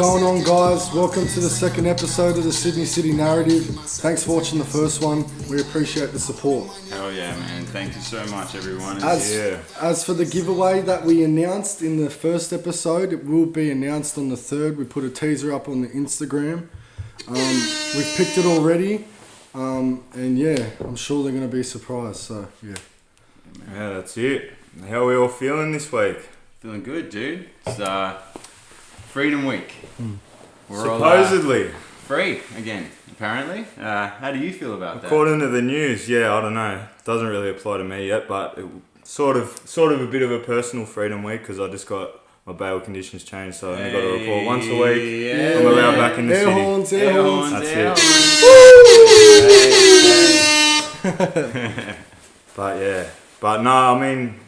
going on, guys? Welcome to the second episode of the Sydney City Narrative. Thanks for watching the first one. We appreciate the support. Hell yeah, man. Thank you so much, everyone. As for the giveaway that we announced in the first episode, it will be announced on the third. We put a teaser up on the Instagram. We've picked it already. And yeah, I'm sure they're going to be surprised. So, yeah. Yeah, that's it. How are we all feeling this week? Feeling good, dude. It's Freedom Week. We're supposedly all free again, apparently. How do you feel about that? According to the news, yeah, I don't know. Doesn't really apply to me yet, but it, sort of a bit of a personal freedom week because I just got my bail conditions changed, so I only got to report once a week. Yeah, I'm allowed back in the city. Air horns. That's it. But yeah, but no, I mean,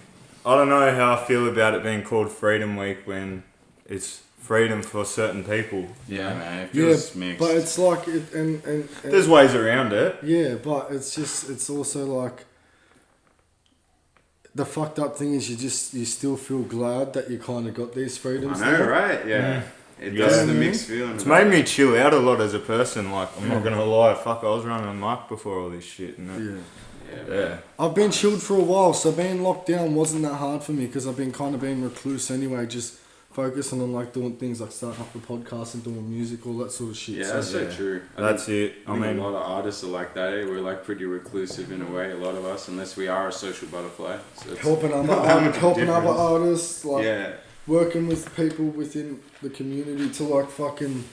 I don't know how I feel about it being called Freedom Week when it's freedom for certain people. Yeah, man, it feels mixed. But it's like, and there's ways around it. Yeah, but it's also like, the fucked up thing is you still feel glad that you kind of got these freedoms. I know, right? Yeah. It does the mixed feeling. It's made me chill out a lot as a person. Like, I'm not gonna lie, fuck, I was running a mic before all this shit. And yeah. I've been chilled for a while, so being locked down wasn't that hard for me because I've been kind of being recluse anyway, just focusing on like doing things like starting up the podcast and doing music, all that sort of shit. Yeah, that's so true. That's it. I mean, a lot of artists are like that. We're like pretty reclusive in a way, a lot of us, unless we are a social butterfly. So helping other artists, like working with people within the community to like fucking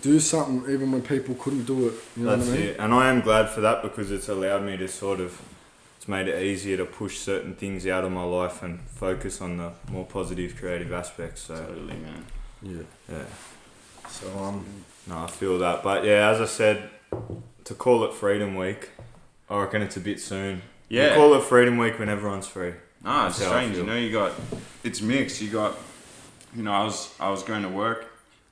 do something even when people couldn't do it. You know what I mean? It. And I am glad for that because it's allowed me to it's made it easier to push certain things out of my life and focus on the more positive creative aspects. So totally, man. Yeah. So no, I feel that. But yeah, as I said, to call it Freedom Week, I reckon it's a bit soon. Yeah. We call it Freedom Week when everyone's free. Ah, it's strange. You know, it's mixed. I was going to work.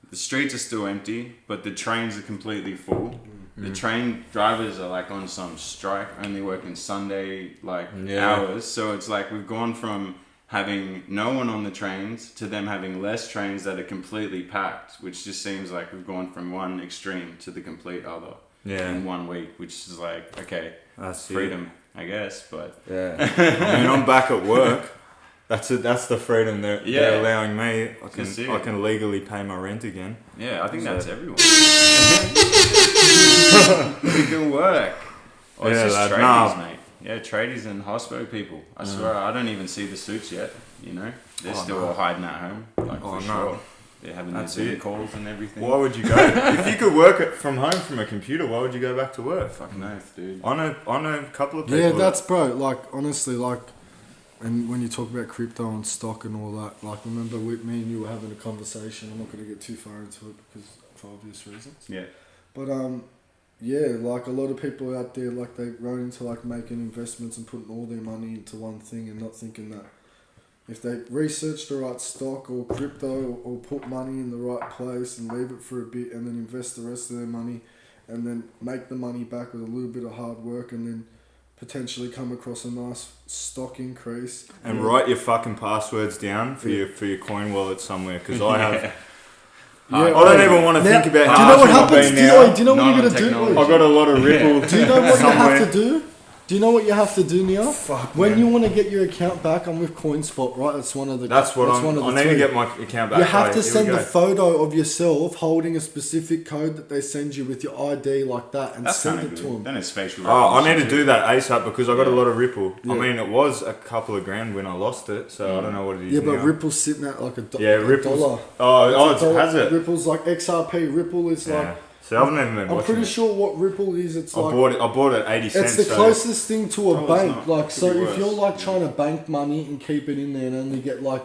The streets are still empty, but the trains are completely full. The train drivers are like on some strike, only working Sunday hours. So it's like we've gone from having no one on the trains to them having less trains that are completely packed, which just seems like we've gone from one extreme to the complete other in 1 week, which is like, okay, that's freedom, I guess. But yeah, I mean, I'm back at work. That's the freedom they're allowing me. I can legally pay my rent again. Yeah, I think that's everyone. We can work. Oh, it's just tradies, mate. Yeah, tradies and hospo people. I swear, I don't even see the suits yet. You know, they're still all hiding at home. Sure. They're having their Zoom calls and everything. Why would you go? If you could work from home from a computer, why would you go back to work? Fucking oath, dude. I know a couple of people. Yeah, that's bro. Like honestly, like. And when you talk about crypto and stock and all that, like remember with me and you were having a conversation. I'm not going to get too far into it because for obvious reasons. Yeah. But like a lot of people out there, like they run into like making investments and putting all their money into one thing and not thinking that if they research the right stock or crypto or put money in the right place and leave it for a bit and then invest the rest of their money and then make the money back with a little bit of hard work and then potentially come across a nice stock increase and write your fucking passwords down for your coin wallet somewhere because I have. I don't even want to think about how much I've been now. Do you know what you're gonna do? I've got a lot of Ripple. Do you know what you have to do? Do you know what you have to do, Neil? When you want to get your account back, I'm with CoinSpot, right? That's one of the. I need to get my account back. You have to send a photo of yourself holding a specific code that they send you with your ID like that, and send it to them. Then it's facial. I need to do that ASAP because I got a lot of Ripple. Yeah. I mean, it was a couple of grand when I lost it, so I don't know what it is. Yeah, but Ripple's sitting at like a dollar. Yeah, Ripple's. Oh, has it? Ripple's like XRP. Ripple is like. So I haven't even been watching. I'm pretty sure what Ripple is. It's I bought it 80 cents. It's the closest thing to a bank. Like, so if you're like trying to bank money and keep it in there and only get like,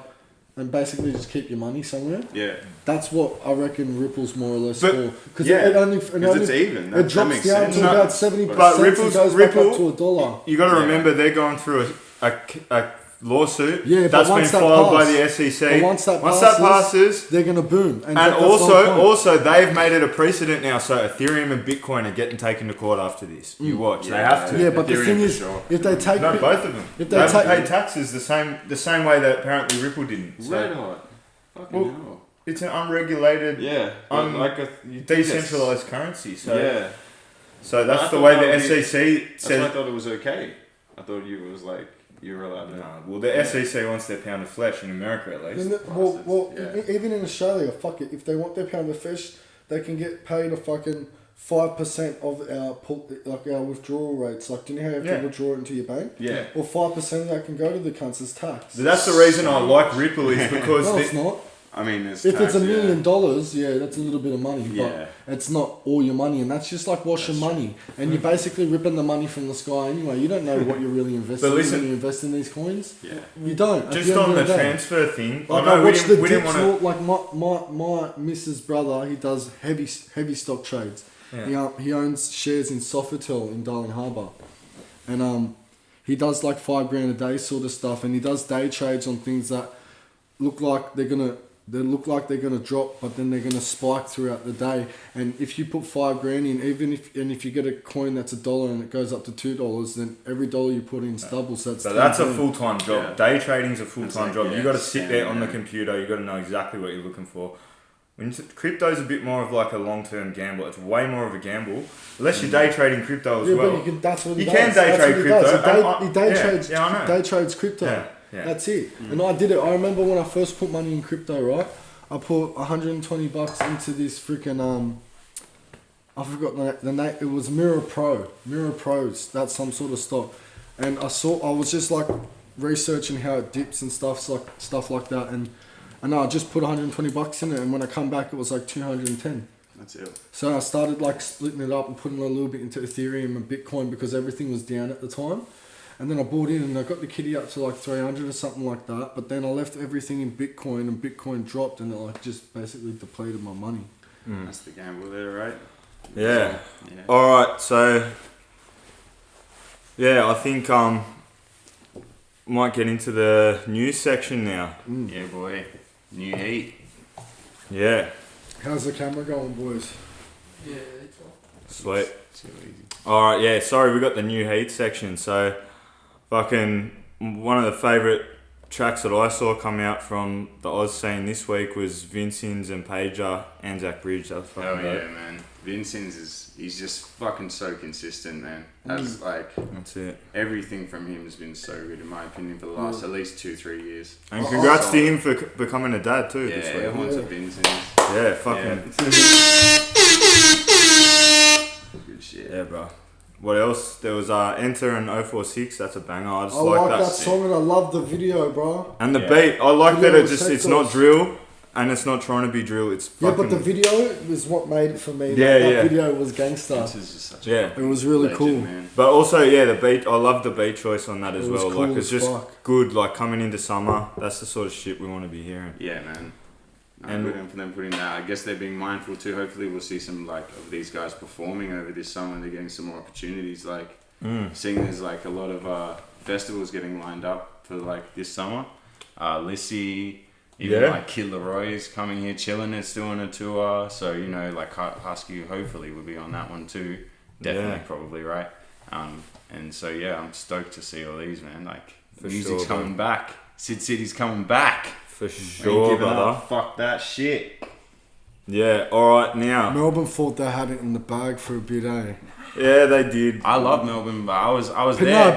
and basically just keep your money somewhere. Yeah. That's what I reckon Ripple's more or less for. Because it's even. It drops down to about 70%. But Ripple's goes back up to $1. You got to remember they're going through a lawsuit that's been filed by the SEC. Once that passes, they're going to boom. And also, they've made it a precedent now. So Ethereum and Bitcoin are getting taken to court after this. You watch. They have to. Yeah, but the thing is, if they take both of them, if they pay taxes the same way that apparently Ripple didn't. Red hot. Fucking hell. it's an unregulated, decentralized currency. So yeah. So that's the way the SEC That's says. why I thought it was okay. I thought you were allowed to. No, well, the SEC wants their pound of flesh in America at least. Even in Australia, fuck it. If they want their pound of flesh, they can get paid a fucking 5% of our withdrawal rates. Like, do you know how you have to withdraw it into your bank? Yeah. Or 5% of that can go to the cunts as tax. So that's the reason I like Ripple is because no, it's not. I mean, if it's $1 million, that's a little bit of money, Yeah. but it's not all your money, and that's just like washing money. And you're basically ripping the money from the sky anyway. You don't know what you're really investing in when you invest in these coins. Yeah. You don't. Just on the transfer thing, like I know we the didn't dips want to. like my missus' brother, he does heavy stock trades. Yeah. He owns shares in Sofitel in Darling Harbour, and he does like $5,000 a day sort of stuff, and he does day trades on things that look like they're gonna drop, but then they're gonna spike throughout the day. And if you put $5,000 in, if you get a coin that's $1 and it goes up to $2, then every dollar you put in is double. So that's a full-time job. Yeah. Day trading's a full-time job. You got to sit there on the yeah. computer. You got to know exactly what you're looking for. Crypto's a bit more of like a long-term gamble. It's way more of a gamble, unless you're day trading crypto as well. But that's what he you does. can day trade crypto. He day trades crypto. Yeah. That's it. And I did it. I remember when I first put money in crypto, right? I put $120 into this freaking I forgot the name. It was Mirror Pros. That's some sort of stock. And I was just like researching how it dips and stuff like that. And I just put $120 in it, and when I come back, it was like 210. That's it. So I started like splitting it up and putting a little bit into Ethereum and Bitcoin because everything was down at the time. And then I bought in and I got the kitty up to like 300 or something like that. But then I left everything in Bitcoin, and Bitcoin dropped, and it like just basically depleted my money. That's the gamble there, right? Yeah. All right. So I think might get into the news section now. Yeah, boy. New heat. Yeah. How's the camera going, boys? Yeah, it's all. Sweet. Too easy. All right. Yeah. Sorry, we got the new heat section. So, fucking one of the favourite tracks that I saw come out from the Oz scene this week was Vincins and Pager, Anzac Bridge. That was fucking dope. Yeah, man. Vincins he's just fucking so consistent, man. That's That's it. everything from him has been so good in my opinion for the last at least 2-3 years. And congrats to him for becoming a dad too. Yeah, this week. everyone's a Vincins. Yeah, fucking. Good shit. Yeah, bro. What else? There was Enter and 046. That's a banger. I just I like like that song, and I love the video, bro. And the beat. I like that it's not Texas. drill, and it's not trying to be drill. It's fucking. Yeah, but the video is what made it for me. Yeah, that yeah. video was gangster. This is just such Yeah. a It was really legend, cool. man. But also, yeah, the beat. I love the beat choice on that as It was well. cool Like it's as just fuck. good. Like coming into summer, that's the sort of shit we want to be hearing. Yeah, man. And- Good for them putting that. I guess they're being mindful too. Hopefully, we'll see some of these guys performing over this summer. They're getting some more opportunities. Seeing there's a lot of festivals getting lined up for this summer. Lissy, even Kid Leroy is coming here chilling. It's doing a tour. So Husky hopefully will be on that one too. Definitely, probably right. And so I'm stoked to see all these, man. For music's sure, coming back. Sid City's coming back. For Ain't sure, giving brother. up. Fuck that shit. Yeah. All right, now. Melbourne thought they had it in the bag for a bit, eh? Yeah, they did. I love Melbourne, but I was But there.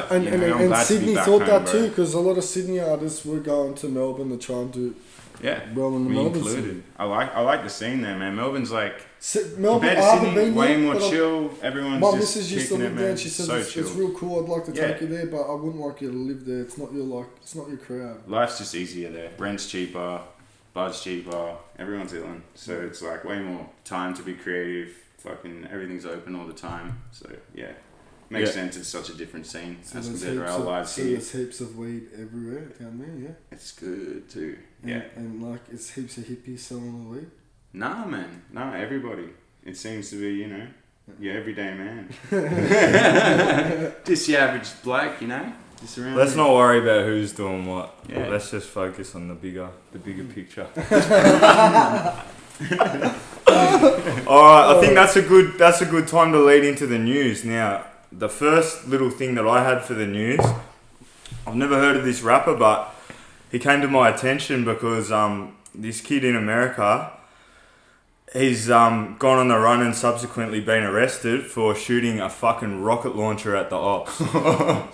and I'm glad to be Sydney back thought home, that bro. too, because a lot of Sydney artists were going to Melbourne to try and do Yeah, well in the me Melbourne included. scene. I like the scene there, man. Melbourne's Melbourne, compared I to haven't Sydney, been way there, more but chill. Everyone's my just missus used to kicking live it, there, man. and she says so it's chill. real cool. I'd like to Yeah. take you there, but I wouldn't like you to live there. It's not it's not your crowd. Life's just easier there. Rent's cheaper, bud's cheaper. Everyone's ill, so it's way more time to be creative. Fucking everything's open all the time. So yeah, makes sense. It's such a different scene as compared to our lives here. There's heaps of weed everywhere down there, yeah. It's good too. And, Yeah. and it's heaps of hippies selling the weed. Nah, man. Nah, everybody. It seems to be, your everyday man. Just your average bloke, Just around Let's there. not worry about who's doing what. Yeah. Let's just focus on the bigger picture. All right, I think that's a good time to lead into the news. Now, the first little thing that I had for the news, I've never heard of this rapper, but he came to my attention because this kid in America, he's gone on the run and subsequently been arrested for shooting a fucking rocket launcher at the ops.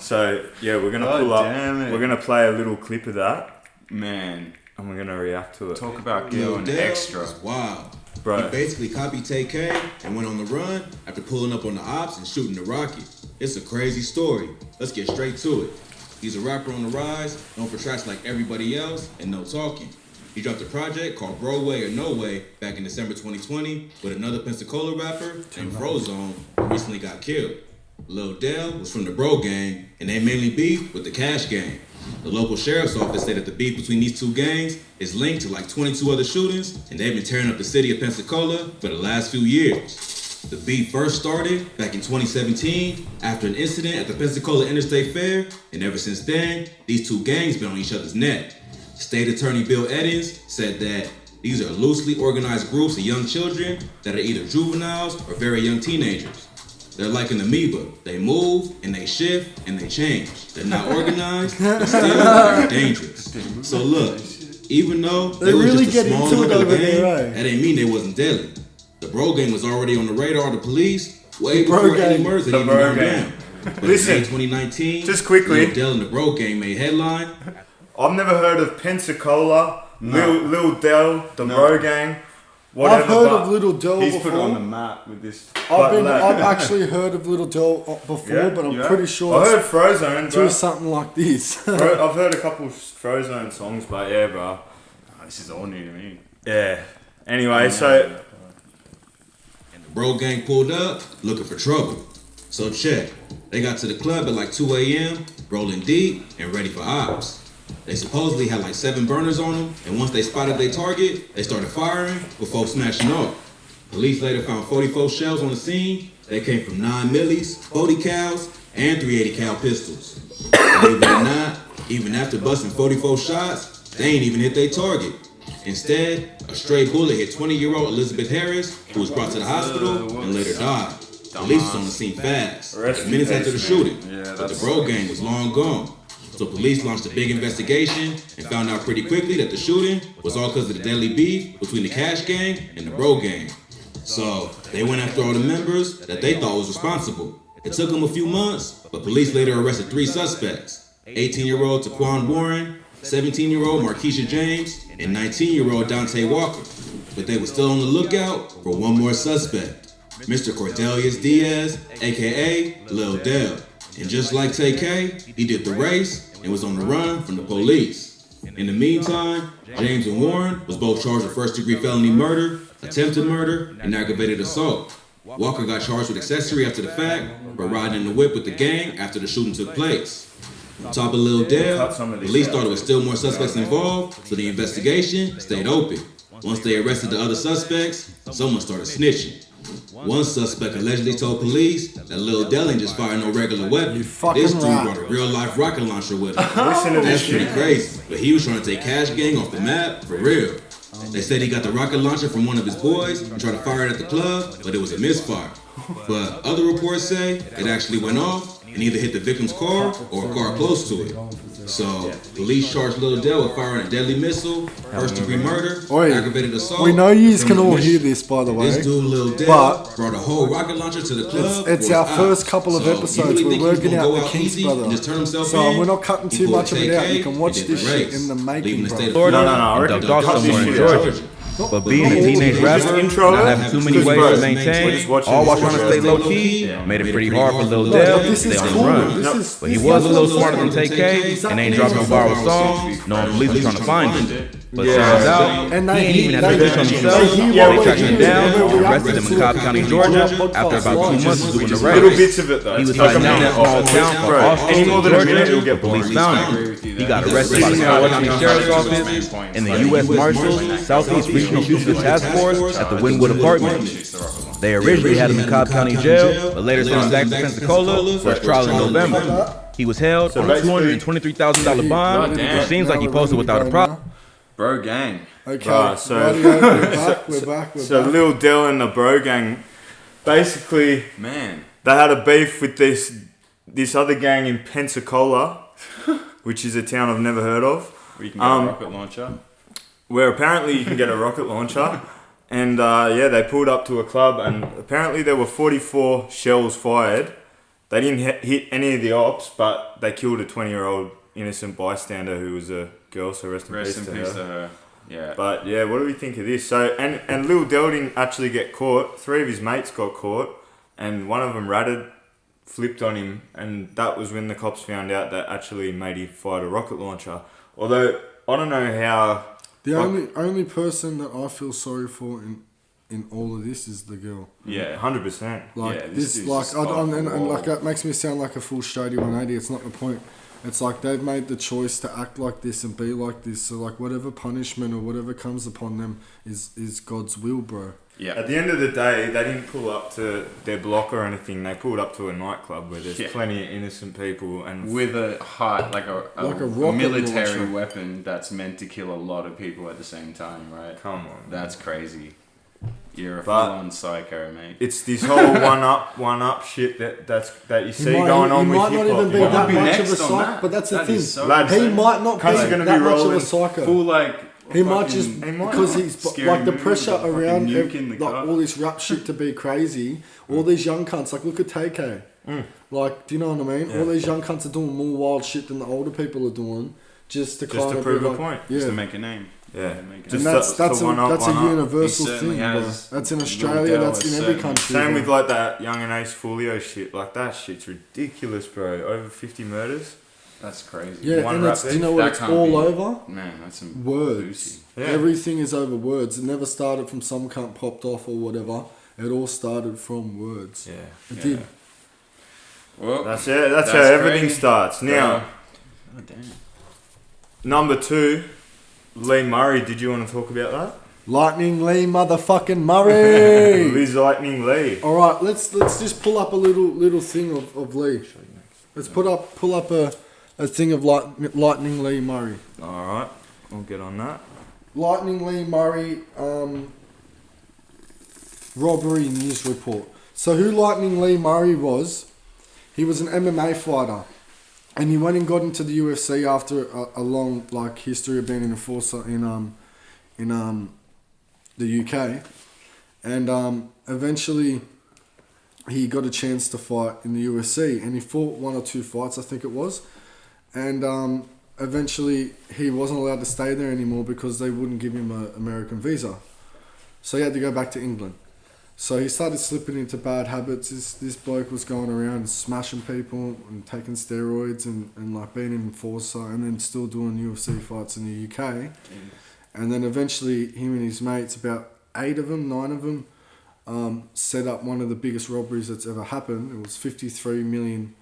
So yeah, we're gonna pull up. We're gonna play a little clip of that, Man, and we're gonna react to it. talk about going extra. Wow. Bro. He basically copied TK and went on the run after pulling up on the ops and shooting the rocket. It's a crazy story. Let's get straight to it. He's a rapper on the rise, known for tracks like Everybody Else and No Talking. He dropped a project called Broadway or No Way back in December 2020 with another Pensacola rapper named Frozone who recently got killed. Lil Del was from the Bro Gang and they mainly beef with the Cash Gang. The local sheriff's office said that the beef between these two gangs is linked to like 22 other shootings, and they've been tearing up the city of Pensacola for the last few years. The beef first started back in 2017 after an incident at the Pensacola Interstate Fair, and ever since then, these two gangs been on each other's neck. State Attorney Bill Eddins said that these are loosely organized groups of young children that are either juveniles or very young teenagers. They're like an amoeba. They move and they shift and they change. They're not organized, but still very dangerous. So look, even though they were really just a get small into it little over gang, there, right? that ain't mean they wasn't deadly. The Bro Gang was already on the radar of the police way Bro before Gang. any murders had The even Bro gone Gang. down. But Listen, in May 2019, just quickly. Lil Del and the Bro Gang made headline. I've never heard of Pensacola, No. Lil Del, the No. Bro Gang. Whatever, I've heard but of Little Del He's before. put it on the map with this. I've actually heard of Little Del before, Yeah, but I'm you have? pretty sure I heard it's Frozone, to bro. something like this. I've heard a couple Frozone songs, but yeah, bro. Oh, this is all new to me. Yeah. Anyway, so And the Bro Gang pulled up looking for trouble. So check. They got to the club at like 2 a.m., rolling deep and ready for ops. They supposedly had like 7 burners on them, and once they spotted their target, they started firing with folks smashing off. Police later found 44 shells on the scene. They came from 9 millis, 40 cals, and 380 cal pistols. Believe it or not, even after busting 44 shots, they ain't even hit their target. Instead, a stray bullet hit 20-year-old Elizabeth Harris, who was brought to the hospital and later died. Police was on the scene fast, Rest in minutes peace, after the man. shooting, Yeah, but the that's- Bro Gang was long gone. So police launched a big investigation and found out pretty quickly that the shooting was all because of the deadly beef between the Cash Gang and the Bro Gang. So they went after all the members that they thought was responsible. It took them a few months, but police later arrested 3 suspects: 18-year-old Taquan Warren, 17-year-old Markeisha James, and 19-year-old Dante Walker. But they were still on the lookout for one more suspect, Mr. Cordelius Diaz, aka Lil Del. And just like TK, he did the race and was on the run from the police. In the meantime, James and Warren was both charged with first-degree felony murder, attempted murder, and aggravated assault. Walker got charged with accessory after the fact, but riding in the whip with the gang after the shooting took place. On top of Lil Del, police thought there was still more suspects involved, so the investigation stayed open. Once they arrested the other suspects, someone started snitching. One suspect allegedly told police that Lil Del ain't just fired no regular weapon. You fucking This dude right. brought a real-life rocket launcher with him. listen to this That's pretty shit. crazy, but he was trying to take Cash Gang off the map for real. They said he got the rocket launcher from one of his boys and tried to fire it at the club, but it was a misfire. But other reports say it actually went off and either hit the victim's car or a car close to it. So, police charged Lil Del with firing a deadly missile, first-degree murder, Oi, aggravated assault. we know yous and can all omission. hear this, by the way. This dude, Lil Del, but brought a whole rocket launcher to the club. It's for our his first ops. couple of So, you episodes. really We're think he was working gonna out go the kinks, easy brother. and just turn himself So in? we're not cutting He too pulled much of it out. TK You can watch and did this the shit race, in the leaving making, the bro. state of No, Florida I and reckon dumped cut off this somewhere in shit out. Georgia. But being a teenage This rapper, intro, not having too many because, ways bro, to we're maintain, just watching all while this trying to shit. stay low key, made it pretty hard for Lil Del But to this stay is on the cool. run. This is, But he this was a is little awesome. smarter than TK and ain't dropping no viral songs, knowing police was trying to find him. But Yeah. turns out, And he they ain't even had to hear- do this on they himself. hear Yeah, They we tracked him hear down it. and arrested him in Cobb County, Georgia, after about 2 months of doing the Little race. bits of it though. He was It's like hiding a out in a minute small of it. town called Bro, Austin, any more than a minute, Georgia. it'll get The police boring. found I agree him. with you He there. got arrested by the This is Cobb how County I Sheriff's know. Office and the U.S. Marshals Southeast Regional Fugitive Task Force at the Wynwood Apartment. They originally had him in Cobb County Jail, but later sent him back to Pensacola for his trial in November. He was held on a $223,000 bond, which seems like he posted without a problem. Bro Gang. Okay, Right, so- rightio, we're back. So Lil Del and the Bro Gang, basically, Man. they had a beef with this other gang in Pensacola, which is a town I've never heard of. We can get a rocket launcher. where apparently you can get a rocket launcher. And they pulled up to a club, and apparently there were 44 shells fired. They didn't hit any of the ops, but they killed a 20-year-old innocent bystander who was a girl. So rest in peace to her. Yeah. But yeah, what do we think of this? So and Lil Del didn't actually get caught. 3 of his mates got caught, and one of them ratted, flipped on him, and that was when the cops found out that actually Matey fired a rocket launcher. Although I don't know how. The only person that I feel sorry for in all of this is the girl. Yeah, 100%. Like yeah, this, like and like that makes me sound like a full straighty 180. It's not the point. It's like they've made the choice to act like this and be like this. So like whatever punishment or whatever comes upon them is God's will, bro. Yeah. At the end of the day, they didn't pull up to their block or anything. They pulled up to a nightclub where there's plenty of innocent people and with a rocket military launcher. weapon that's meant to kill a lot of people at the same time, right? Come on, That's crazy. You're a But- full-on psycho, mate. it's this whole one up shit that you see going on with might hip not even be hop. that be much of a next on psycho, that? but that's the That thing. is so Lads, He insane. might not be Cunts are gonna that be much of a rolling psycho. Full like. He might fucking just He might because not. he's Scary like the movie, pressure fucking around nuke in the like car. all this rap shit to be crazy. All these young cunts, like look at TK. Like, do you know what I mean? Yeah. All these young cunts are doing more wild shit than the older people are doing, just to kind of prove be a like, point. Yeah, Just to make a name. Yeah. Make a Just name. and that's to one up, a one up. universal He certainly thing, bro. has. That's in Lil Australia. Del That's has in every certainly- country. Same bro. with like that Young and Ace Folio shit. Like that shit's ridiculous, bro. Over 50 murders. That's crazy. Yeah, one and rap it's, do you know beef, what that it's can't all be- over? Man, that's some Words. boozy. Yeah. Everything is over words. It never started from some cunt popped off or whatever. It all started from words. Yeah. It Yeah. did. Well, That's it. That's how That's everything crazy. starts. Now, Oh, damn. number 2, Lee Murray. Did you want to talk about that? Lightning Lee motherfucking Murray. Liz Lightning Lee. All right, let's just pull up a little thing of Lee. Let's pull up a thing of Lightning Lee Murray. All right, we'll get on that. Lightning Lee Murray robbery news report. So who Lightning Lee Murray was? He was an MMA fighter, and he went and got into the UFC after a long like history of being an enforcer in the UK, and eventually he got a chance to fight in the UFC, and he fought 1 or 2 fights, I think it was, and eventually he wasn't allowed to stay there anymore because they wouldn't give him an American visa, so he had to go back to England. So he started slipping into bad habits. This bloke was going around smashing people and taking steroids and like being an enforcer, and then still doing UFC fights in the UK. And then eventually him and his mates, about 9 of them, set up one of the biggest robberies that's ever happened. It was 53 million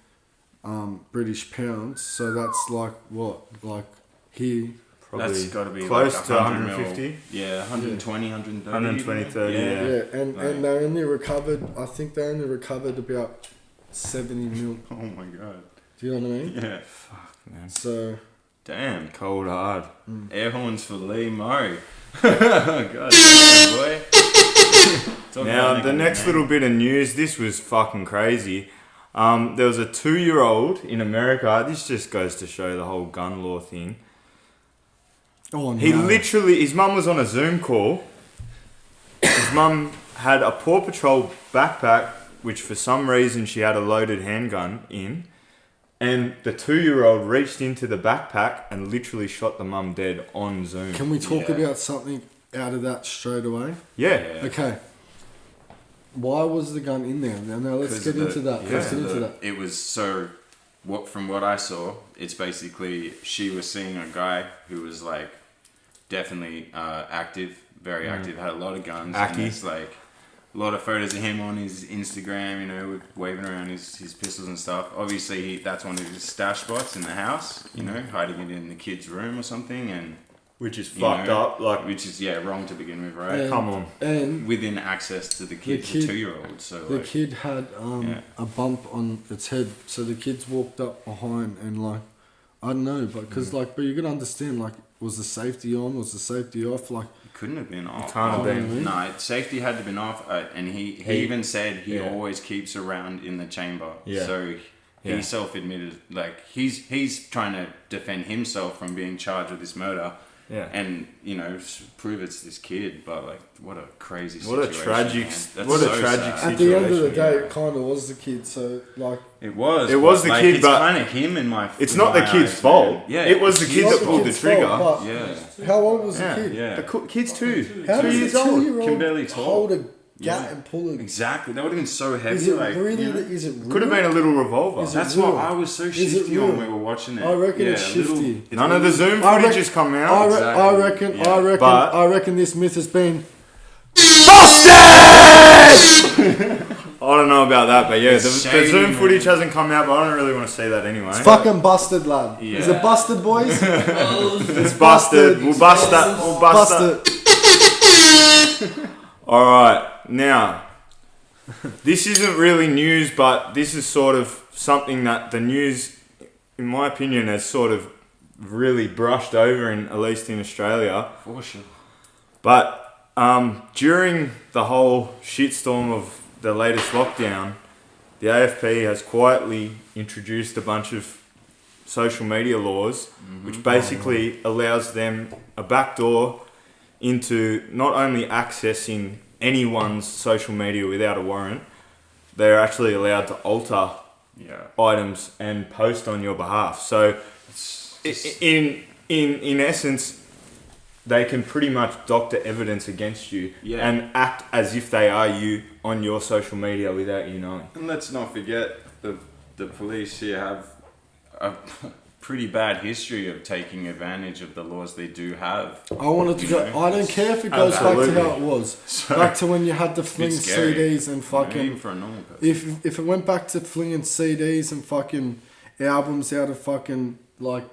British pounds. So that's like what? Like here. Probably That's got to be close like to 100 150. Mil. Yeah, 120, 130. 120, 30, yeah. Yeah, and Right. they only recovered, I think they only recovered about 70 mil. Oh my god. Do you know what I mean? Yeah. Man. So, Damn. Cold hard. Air horns for Lee Murray. Oh god damn, boy. Talk Now, about the nigga, next man. little bit of news, this was fucking crazy. There was a 2-year-old in America. This just goes to show the whole gun law thing. oh no. He literally, his mum was on a Zoom call. His mum had a Paw Patrol backpack, which for some reason she had a loaded handgun in. And the 2-year-old reached into the backpack and literally shot the mum dead on Zoom. Can we talk Yeah. about something out of that straight away? Yeah. Yeah. Okay. Why was the gun in there? Now let's 'Cause get the- into that. yeah, Let's get into that. It was so. From what I saw, it's basically she was seeing a guy who was like definitely active, very active, had a lot of guns. Aki. And it's like a lot of photos of him on his Instagram, you know, waving around his pistols and stuff. Obviously, that's one of his stash spots in the house, you know, hiding it in the kid's room or something, and Which is you fucked know, up. Like, which is wrong to begin with, right? And- come on. And Within access to the kid, kid- the 2-year-old. So the like, kid had Yeah. a bump on its head, so the kids walked up behind and like, I don't know, but because like, but you gotta understand, like, was the safety on? Was the safety off? Like, it couldn't have been off. can't have been. No, safety had to been off, and he even said he yeah. always keeps a round in the chamber. Yeah. So he Yeah. self-admitted, like he's trying to defend himself from being charged with this murder, Yeah. And prove it's this kid, but like, what a crazy What a situation. tragic, man. That's what a so tragic sad. At the end of the situation. day, it kind of was the kid. So like, It was the like, kid, it's but kind of him in my. It's in not the my kid's eyes, fault. man. Yeah, It was the it's kid not that the pulled the kid's trigger. fault, but Yeah, how old was Yeah. the kid? yeah. The kid's 2. How 2 does years a old. 2-year-old Can barely talk. hold a gat Yeah. and pull a? Exactly. That would have been so heavy. Is it like, really? you know? Is it real? Could have been a little revolver. Is it That's real? what I was so Is it shifty on real? when we were watching it. I reckon it's a little- shifty. it's None a of the little- Zoom I footage rec- has come I, out. re- Exactly. I reckon. Yeah. I reckon. But- I reckon this myth has been. I don't know about that, but yeah, the shady, Zoom man. footage hasn't come out, but I don't really want to see that anyway. It's fucking busted, lad. Is Yeah. it busted, boys? It's busted. We'll bust that. We'll bust that. Busted. All right, now this isn't really news, but this is sort of something that the news, in my opinion, has sort of really brushed over, at least in Australia. For sure. But during the whole shitstorm of the latest lockdown, the AFP has quietly introduced a bunch of social media laws, which basically allows them a backdoor into not only accessing anyone's social media without a warrant, they're actually allowed to alter Yeah. items and post on your behalf. So, in essence, they can pretty much doctor evidence against you Yeah. and act as if they are you on your social media without you knowing. And let's not forget the police here have a pretty bad history of taking advantage of the laws they do have. I wanted to go. I don't care if it goes Absolutely. back to how it was. So, Back to when you had to fling it's scary. CDs and even fucking. for a normal person. If it went back to flinging CDs and fucking albums out of fucking like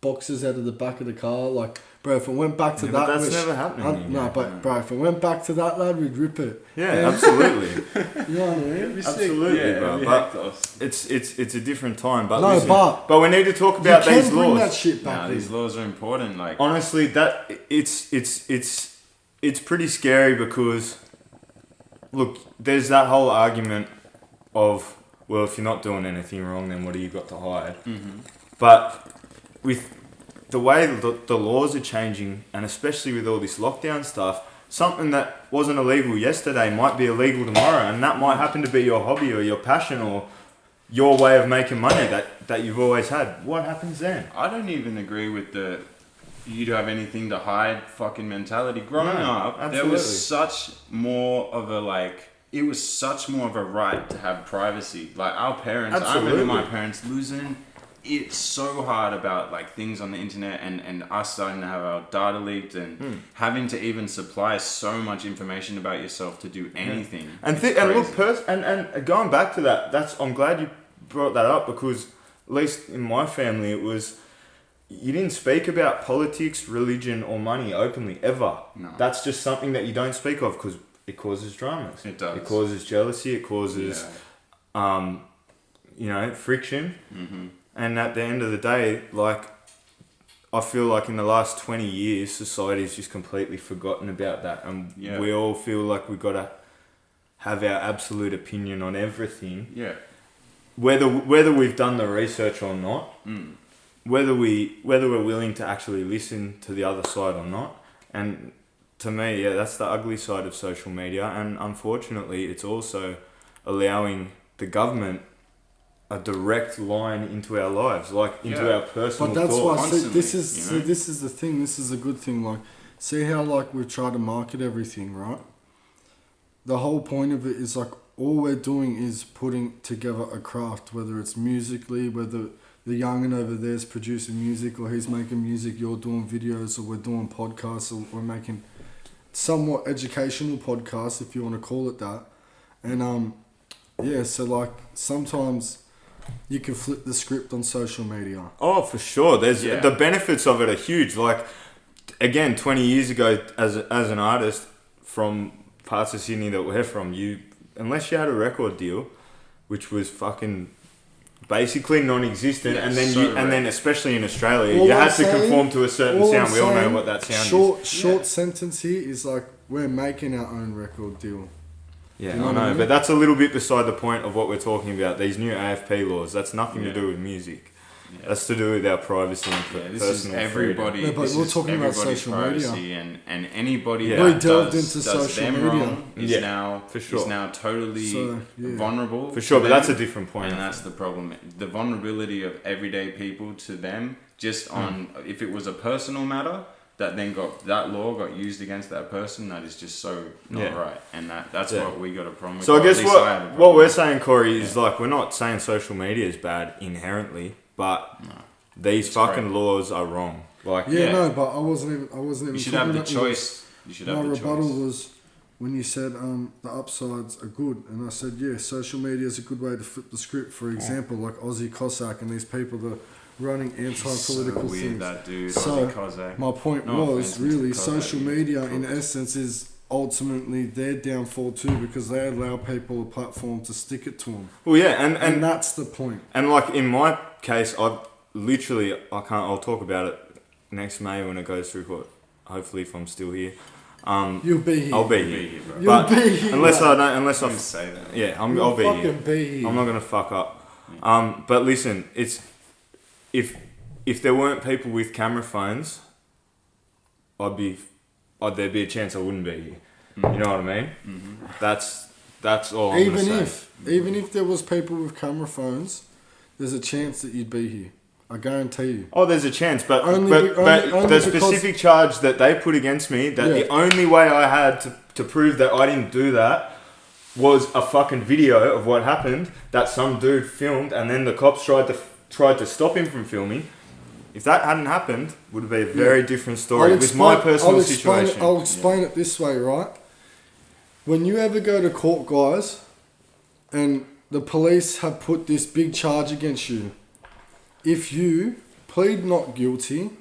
boxes out of the back of the car, like bro, if it went back to Yeah, that, but that's which- never happening No, anymore. but bro, if it went back to that, lad, we'd rip it. Yeah, absolutely. You know what I mean? Absolutely, Yeah, bro. it'd be But hectic. it's a different time. But No, listen, but we need to talk You about can these bring laws. that shit Nah, back. these laws are important. Like, Honestly, that it's pretty scary because look, there's that whole argument of, well, if you're not doing anything wrong, then what do you got to hide? But with the way the laws are changing, and especially with all this lockdown stuff, something that wasn't illegal yesterday might be illegal tomorrow, and that might happen to be your hobby or your passion or your way of making money that you've always had. What happens then? I don't even agree with the you don't have anything to hide fucking mentality. Growing No, up, there absolutely. was such more of a like. It was such more of a right to have privacy. Like our parents, I remember Absolutely. my parents losing it so hard about like things on the internet and us starting to have our data leaked and having to even supply so much information about yourself to do anything. And It's and look, crazy. and going back to that, I'm glad you brought that up because at least in my family, it was you didn't speak about politics, religion, or money openly ever. No. That's just something that you don't speak of because it causes dramas. It does. It causes jealousy. It causes, friction. Mm-hmm. And at the end of the day, like, I feel like in the last 20 years, society's just completely forgotten about that. And Yeah. we all feel like we've got to have our absolute opinion on everything. Yeah. Whether we've done the research or not, Mm. whether we're willing to actually listen to the other side or not. And to me, yeah, that's the ugly side of social media. And unfortunately, it's also allowing the government a direct line into our lives, like into Yeah. our personal But that's thoughts. why. See, constantly, this is you know? this is the thing. This is a good thing. Like, see how like we've tried to market everything, right? The whole point of it is like all we're doing is putting together a craft, whether it's musically, whether the youngin over there's producing music or he's making music, you're doing videos, or we're doing podcasts, or we're making somewhat educational podcasts, if you want to call it that. And yeah, so like sometimes you can flip the script on social media. Oh, for sure. There's Yeah. the benefits of it are huge. Like, again, 20 years ago, as an artist from parts of Sydney that we're from, unless you had a record deal, which was fucking basically non-existent, Yeah, and then so and then especially in Australia, All you I'm had to saying- conform to a certain all I'm sound. We all know saying, what that sound is. Short sentence here is like we're making our own record deal. Yeah, You know I what I know, mean? but that's a little bit beside the point of what we're talking about. These new AFP laws. That's nothing Yeah. to do with music. That's to do with our privacy and this personal is everybody. Yeah, but this we're is talking about everybody's social privacy media. and anybody Yeah. that We delved does into social them media. wrong is Yeah, now for sure. is now totally So, yeah. vulnerable. For sure, to but that's a them, different point. and that's the problem. The vulnerability of everyday people to them, just on if it was a personal matter that then that law got used against that person, that is just so not right, and that's what we got a problem with. So I guess At least I have a what problem we're with. saying, Corey, is like we're not saying social media is bad inherently, but these fucking great. laws are wrong. Like Yeah, no, but I wasn't even. You should talking have the about choice. You should have My the rebuttal choice. was when you said the upsides are good, and I said, yeah, social media is a good way to flip the script. For example, like Aussie Cossack and these people that are running anti-political so weird, things. that dude. So, Aussie Cossack. my point No was offense, Mr. really Cossack, social you media in crooks. essence is ultimately their downfall too, because they allow people a platform to stick it to them. well, yeah, And and that's the point. like in my case, I'll talk about it next May when it goes through court. Hopefully, if I'm still here. You'll be here. I'll be Be here. here, bro. You'll But be here. unless I don't, unless I, Don't say that. yeah, You'll I'll be fucking here. be here. I'm not gonna fuck up. But listen, it's if there weren't people with camera phones, there'd be a chance I wouldn't be here. You know what I mean? Mm-hmm. That's all. I'm gonna say. Even if there was people with camera phones, there's a chance that you'd be here. I guarantee you. Oh, there's a chance, but Only but because- the specific charge that they put against me, that the only way I had to prove that I didn't do that was a fucking video of what happened that some dude filmed, and then the cops tried to stop him from filming. If that hadn't happened, would have been a very different story. It was my personal situation. I'll explain it this way, right? When you ever go to court, guys, and the police have put this big charge against you, if you plead not guilty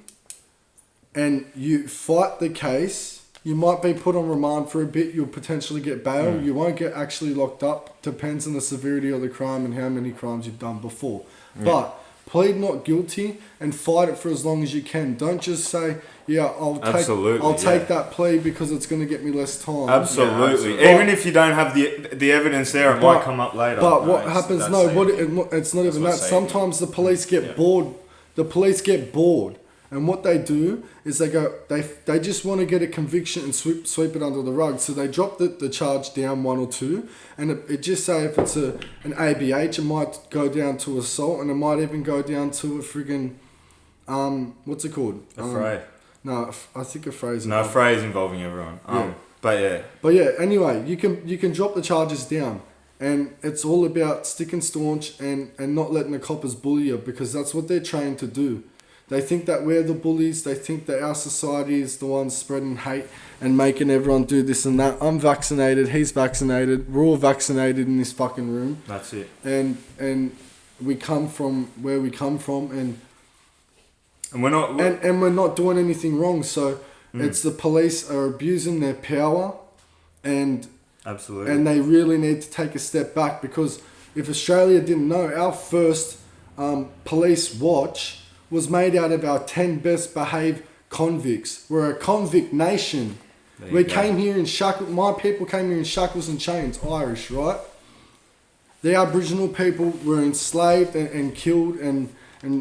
and you fight the case, you might be put on remand for a bit. You'll potentially get bail. You won't get actually locked up. Depends on the severity of the crime and how many crimes you've done before. But plead not guilty and fight it for as long as you can. Don't just say, yeah, I'll take that plea because it's going to get me less time. Absolutely. Yeah, Even if you don't have the evidence there, it might come up later. But what it's- happens? that's No, saving. it's not even that. what's saving. Sometimes the police get bored. The police get bored, and what they do is they just want to get a conviction and sweep it under the rug. So they drop the charge down 1 or 2, and it just say if it's an ABH, it might go down to assault, and it might even go down to a friggin' what's it called? Afraid. No, I think a phrase. No, phrase involving everyone. Yeah. But yeah. Anyway, you can drop the charges down, and it's all about sticking staunch and not letting the coppers bully you, because that's what they're trained to do. They think that we're the bullies. They think that our society is the one spreading hate and making everyone do this and that. I'm vaccinated. He's vaccinated. We're all vaccinated in this fucking room. That's it. And we come from where we come from, and we're not. and we're not doing anything wrong. So it's the police are abusing their power, and Absolutely. and they really need to take a step back, because if Australia didn't know, our first police watch was made out of our 10 best behaved convicts. We're a convict nation. We came here in shackles. My people came here in shackles and chains, Irish, right? The Aboriginal people were enslaved and killed and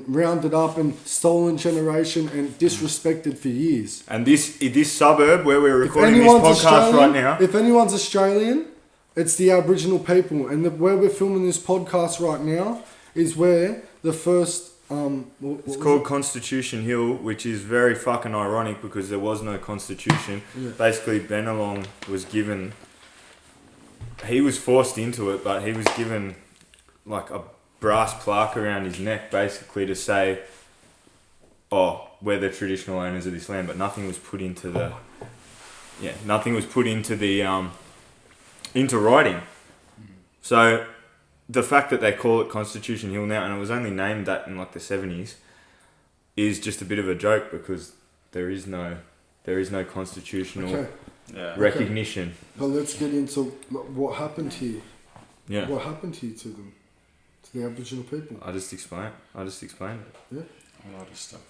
rounded up and stolen generation and disrespected for years. And this suburb where we're recording this podcast right now. If anyone's Australian, it's the Aboriginal people. And where we're filming this podcast right now is where the first... It's called Constitution Hill, which is very fucking ironic because there was no constitution. Yeah. Basically, Bennelong was given... He was forced into it, but he was given like a brass plaque around his neck basically to say, oh, we're the traditional owners of this land, but nothing was put into the... Yeah, nothing was put into the... into writing. So... The fact that they call it Constitution Hill now, and it was only named that in like the 70s, is just a bit of a joke because there is no constitutional recognition. But let's get into what happened here. Yeah. What happened here to them, to the Aboriginal people? I just explained it. Yeah. A lot of stuff.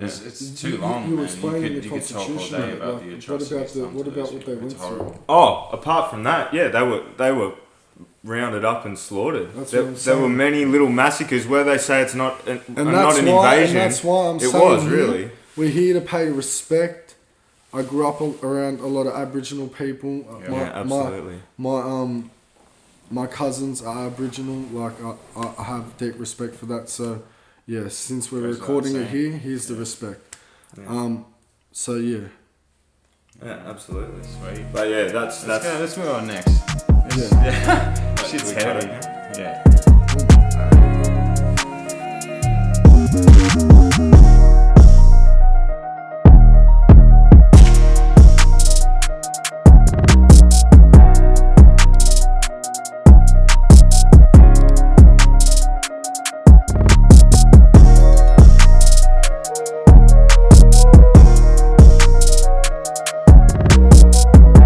Yeah. It's too long, man. You could talk all day about the atrocities. What about what they went through? Oh, apart from that, yeah, they were rounded up and slaughtered. That's There, what I'm there were saying. many little massacres where they say it's not an that's invasion. and that's why I'm it saying was really. we're here to pay respect. I grew up around a lot of Aboriginal people. Yeah, absolutely. My cousins are Aboriginal. Like I have deep respect for that. So yeah, since we're Goes recording without it here, here's the respect. Yeah. So yeah. Yeah, absolutely. Sweet. But yeah, that's Let's move on next. Yeah. Shit's we cut heavy. it.